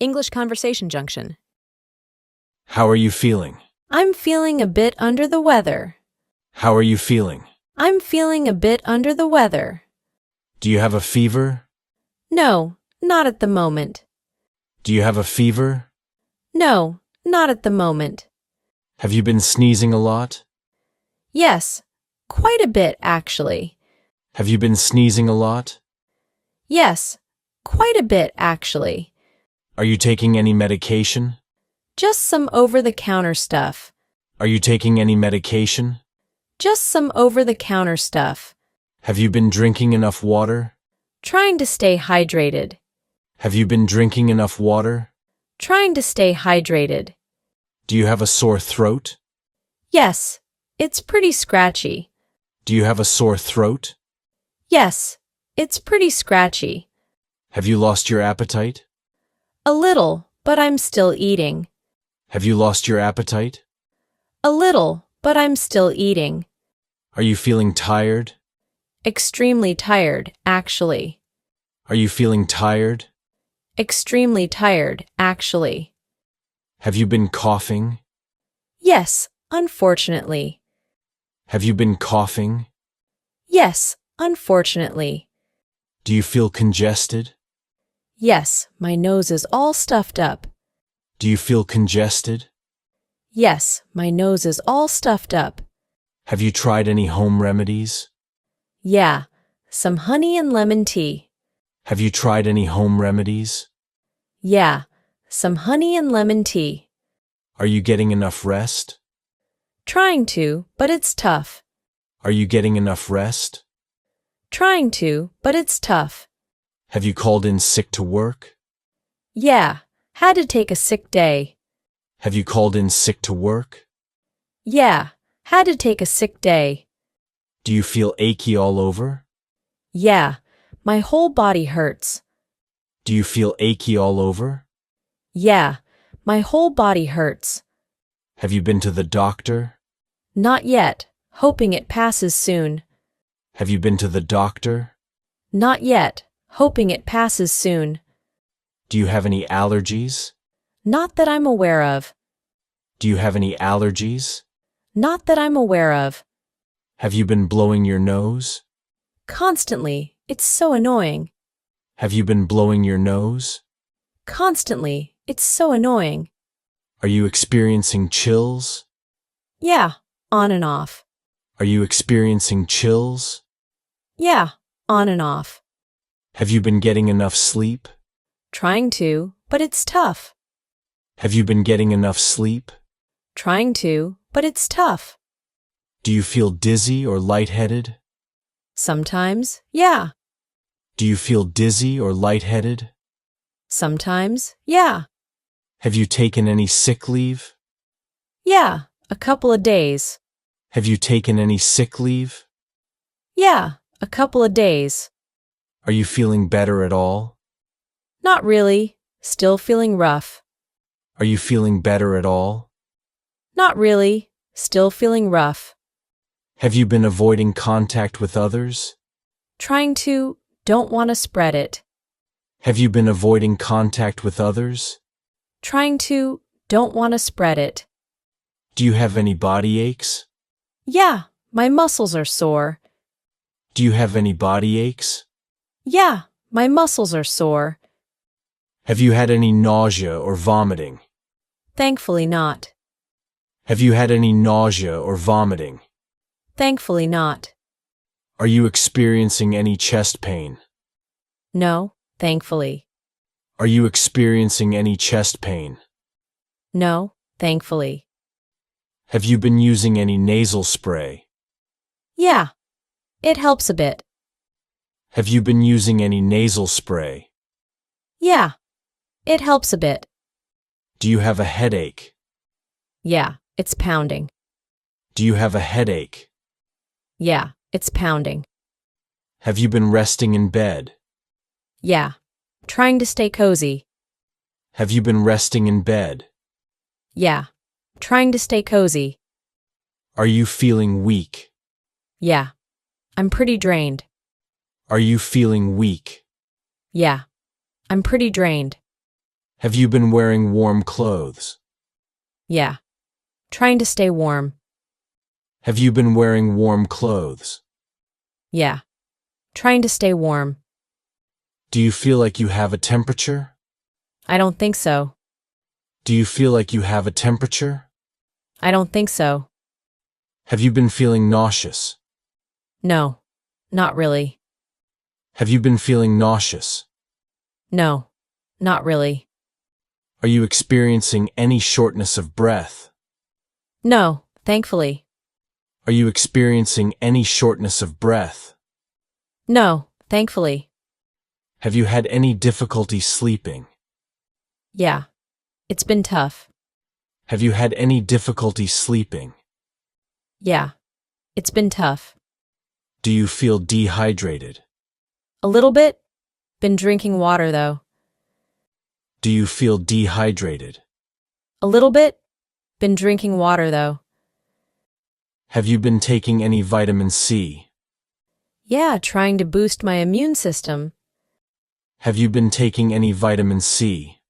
English Conversation Junction. How are you feeling? I'm feeling a bit under the weather. How are you feeling? I'm feeling a bit under the weather. Do you have a fever? No, not at the moment. Do you have a fever? No, not at the moment. Have you been sneezing a lot? Yes, quite a bit actually. Have you been sneezing a lot? Yes, quite a bit actually. Are you taking any medication? Just some over-the-counter stuff. Are you taking any medication? Just some over-the-counter stuff. Have you been drinking enough water? Trying to stay hydrated. Have you been drinking enough water? Trying to stay hydrated. Do you have a sore throat? Yes, it's pretty scratchy. Do you have a sore throat? Yes, it's pretty scratchy. Have you lost your appetite? A little, but I'm still eating. Have you lost your appetite? A little, but I'm still eating. Are you feeling tired? Extremely tired, actually. Are you feeling tired? Extremely tired, actually. Have you been coughing? Yes, unfortunately. Have you been coughing? Yes, unfortunately. Do you feel congested? Yes, my nose is all stuffed up. Do you feel congested? Yes, my nose is all stuffed up. Have you tried any home remedies? Yeah, some honey and lemon tea. Have you tried any home remedies? Yeah, some honey and lemon tea. Are you getting enough rest? Trying to, but it's tough. Are you getting enough rest? Trying to, but it's tough. Have you called in sick to work? Yeah, had to take a sick day. Have you called in sick to work? Yeah, had to take a sick day. Do you feel achy all over? Yeah, my whole body hurts. Do you feel achy all over? Yeah, my whole body hurts. Have you been to the doctor? Not yet, hoping it passes soon. Have you been to the doctor? Not yet, hoping it passes soon. Do you have any allergies? Not that I'm aware of. Do you have any allergies? Not that I'm aware of. Have you been blowing your nose? Constantly, it's so annoying. Have you been blowing your nose? Constantly, it's so annoying. Are you experiencing chills? Yeah, on and off. Are you experiencing chills? Yeah, on and off. Have you been getting enough sleep? Trying to, but it's tough. Have you been getting enough sleep? Trying to, but it's tough. Do you feel dizzy or lightheaded? Sometimes, yeah. Do you feel dizzy or lightheaded? Sometimes, yeah. Have you taken any sick leave? Yeah, a couple of days. Have you taken any sick leave? Yeah, a couple of days. Are you feeling better at all? Not really, still feeling rough. Are you feeling better at all? Not really, still feeling rough. Have you been avoiding contact with others? Trying to, don't want to spread it. Have you been avoiding contact with others? Trying to, don't want to spread it. Do you have any body aches? Yeah, my muscles are sore. Do you have any body aches? Yeah, my muscles are sore. Have you had any nausea or vomiting? Thankfully not. Have you had any nausea or vomiting? Thankfully not. Are you experiencing any chest pain? No, thankfully. Are you experiencing any chest pain? No, thankfully. Have you been using any nasal spray? Yeah, it helps a bit. Have you been using any nasal spray? Yeah, it helps a bit. Do you have a headache? Yeah, it's pounding. Do you have a headache? Yeah, it's pounding. Have you been resting in bed? Yeah, trying to stay cozy. Have you been resting in bed? Yeah, trying to stay cozy. Are you feeling weak? Yeah, I'm pretty drained. Are you feeling weak? Yeah, I'm pretty drained. Have you been wearing warm clothes? Yeah. Trying to stay warm. Have you been wearing warm clothes? Yeah. Trying to stay warm. Do you feel like you have a temperature? I don't think so. Do you feel like you have a temperature? I don't think so. Have you been feeling nauseous? No. Not really. Have you been feeling nauseous? No. Not really. Are you experiencing any shortness of breath? No, thankfully. Are you experiencing any shortness of breath? No, thankfully. Have you had any difficulty sleeping? Yeah. It's been tough. Have you had any difficulty sleeping? Yeah. It's been tough. Do you feel dehydrated? A little bit. Been drinking water though. Do you feel dehydrated? A little bit. Been drinking water though. Have you been taking any vitamin C? Yeah, trying to boost my immune system. Have you been taking any vitamin C?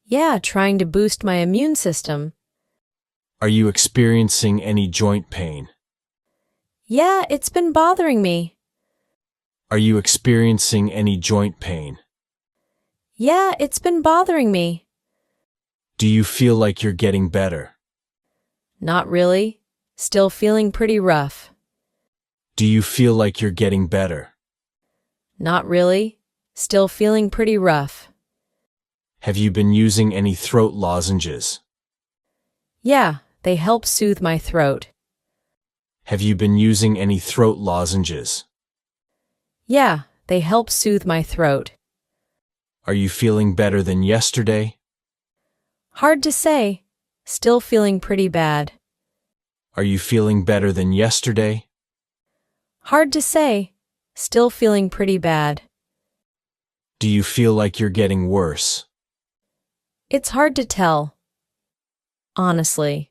Yeah, trying to boost my immune system. Are you experiencing any joint pain? Yeah, it's been bothering me. Are you experiencing any joint pain? Yeah, it's been bothering me. Do you feel like you're getting better? Not really. Still feeling pretty rough. Do you feel like you're getting better? Not really. Still feeling pretty rough. Have you been using any throat lozenges? Yeah, they help soothe my throat. Have you been using any throat lozenges? Yeah, they help soothe my throat. Are you feeling better than yesterday? Hard to say. Still feeling pretty bad. Are you feeling better than yesterday? Hard to say. Still feeling pretty bad. Do you feel like you're getting worse? It's hard to tell. Honestly.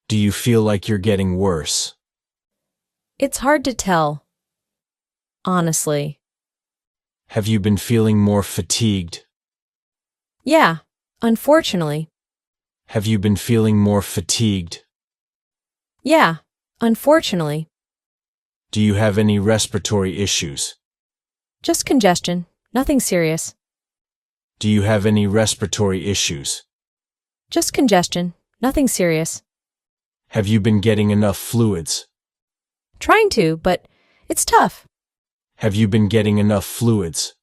Do you feel like you're getting worse? It's hard to tell. Honestly. Have you been feeling more fatigued? Yeah, unfortunately. Have you been feeling more fatigued? Yeah, unfortunately. Do you have any respiratory issues? Just congestion. Nothing serious. Do you have any respiratory issues? Just congestion. Nothing serious. Have you been getting enough fluids? Trying to, but it's tough. Have you been getting enough fluids?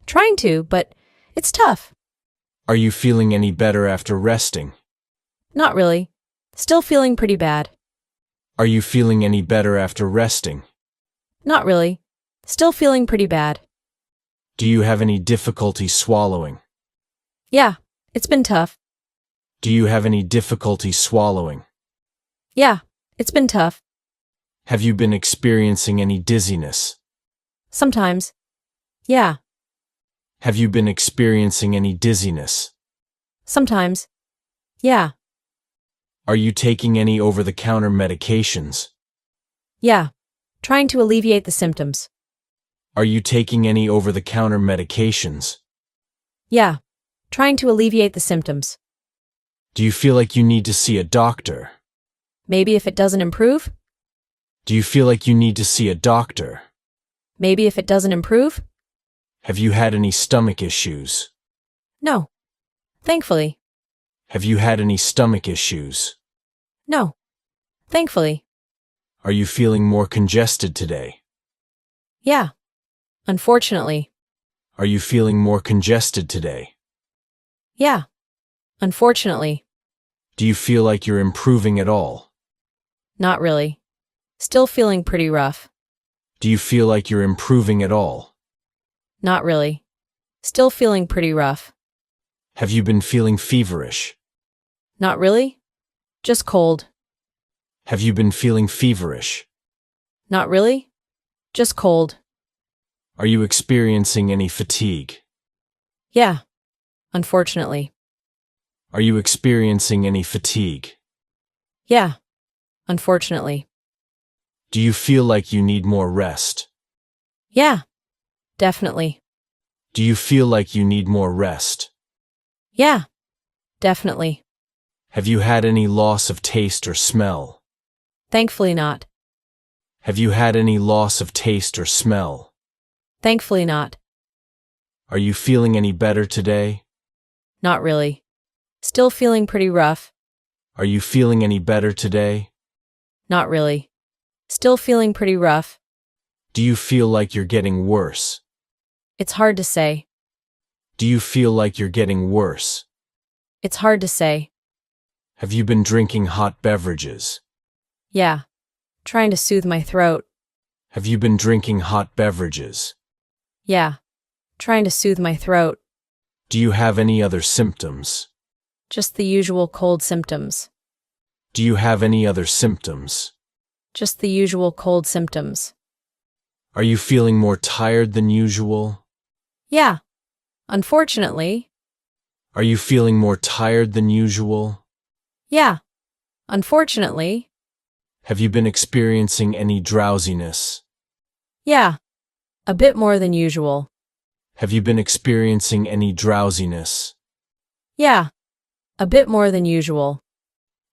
Trying to, but it's tough. Are you feeling any better after resting? Not really. Still feeling pretty bad. Are you feeling any better after resting? Not really. Still feeling pretty bad. Do you have any difficulty swallowing? Yeah, it's been tough. Do you have any difficulty swallowing? Yeah, it's been tough. Have you been experiencing any dizziness? Sometimes. Yeah, Have you been experiencing any dizziness? sometimes. Yeah, Are you taking any over-the-counter medications? yeah. Trying to alleviate the symptoms. Are you taking any over-the-counter medications? Yeah, trying to alleviate the symptoms. Do you feel like you need to see a doctor? Maybe if it doesn't improve? Do you feel like you need to see a doctor? Maybe if it doesn't improve? Have you had any stomach issues? No. Thankfully. Have you had any stomach issues? No. Thankfully. Are you feeling more congested today? Yeah. Unfortunately. Are you feeling more congested today? Yeah. Unfortunately. Do you feel like you're improving at all? Not really. Still feeling pretty rough. Do you feel like you're improving at all? Not really. Still feeling pretty rough. Have you been feeling feverish? Not really. Just cold. Have you been feeling feverish? Not really. Just cold. Are you experiencing any fatigue? Yeah. Unfortunately. Are you experiencing any fatigue? Yeah. Unfortunately. Do you feel like you need more rest? Yeah. Definitely. Do you feel like you need more rest? Yeah, definitely. Have you had any loss of taste or smell? Thankfully not. Have you had any loss of taste or smell? Thankfully not. Are you feeling any better today? Not really. Still feeling pretty rough. Are you feeling any better today? Not really. Still feeling pretty rough. Do you feel like you're getting worse? It's hard to say. Do you feel like you're getting worse? It's hard to say. Have you been drinking hot beverages? Yeah. Trying to soothe my throat. Have you been drinking hot beverages? Yeah. Trying to soothe my throat. Do you have any other symptoms? Just the usual cold symptoms. Do you have any other symptoms? Just the usual cold symptoms. Are you feeling more tired than usual? Yeah. Unfortunately. Are you feeling more tired than usual? Yeah. Unfortunately. Have you been experiencing any drowsiness? Yeah. A bit more than usual. Have you been experiencing any drowsiness? Yeah. A bit more than usual.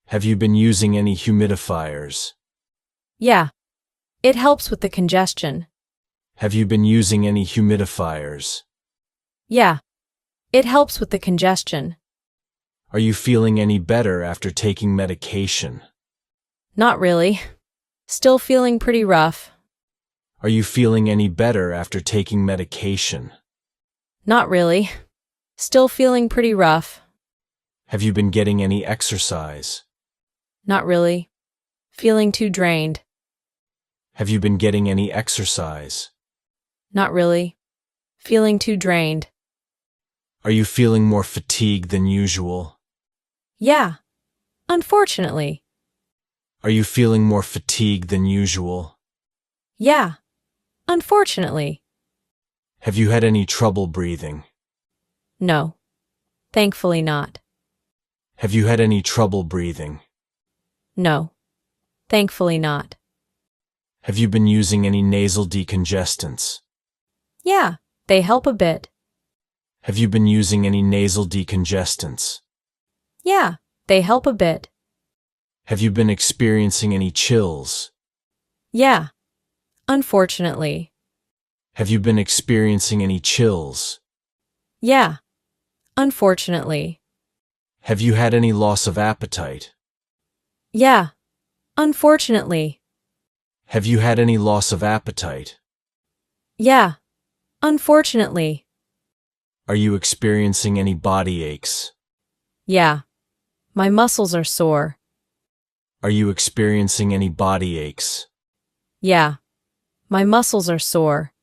Have you been using any humidifiers? Yeah. It helps with the congestion. Have you been using any humidifiers? Yeah. It helps with the congestion. Are you feeling any better after taking medication? Not really. Still feeling pretty rough. Are you feeling any better after taking medication? Not really. Still feeling pretty rough. Have you been getting any exercise? Not really. Feeling too drained. Have you been getting any exercise? Not really. Feeling too drained. Are you feeling more fatigued than usual? Yeah. Unfortunately. Are you feeling more fatigued than usual? Yeah. Unfortunately. Have you had any trouble breathing? No. Thankfully not. Have you had any trouble breathing? No. Thankfully not. Have you been using any nasal decongestants? Yeah, they help a bit. Have you been using any nasal decongestants? Yeah, they help a bit. Have you been experiencing any chills? Yeah. Unfortunately. Have you been experiencing any chills? Yeah. Unfortunately. Have you had any loss of appetite? Yeah. Unfortunately. Have you had any loss of appetite? Yeah. Unfortunately. Are you experiencing any body aches? Yeah. My muscles are sore. Are you experiencing any body aches? Yeah. My muscles are sore.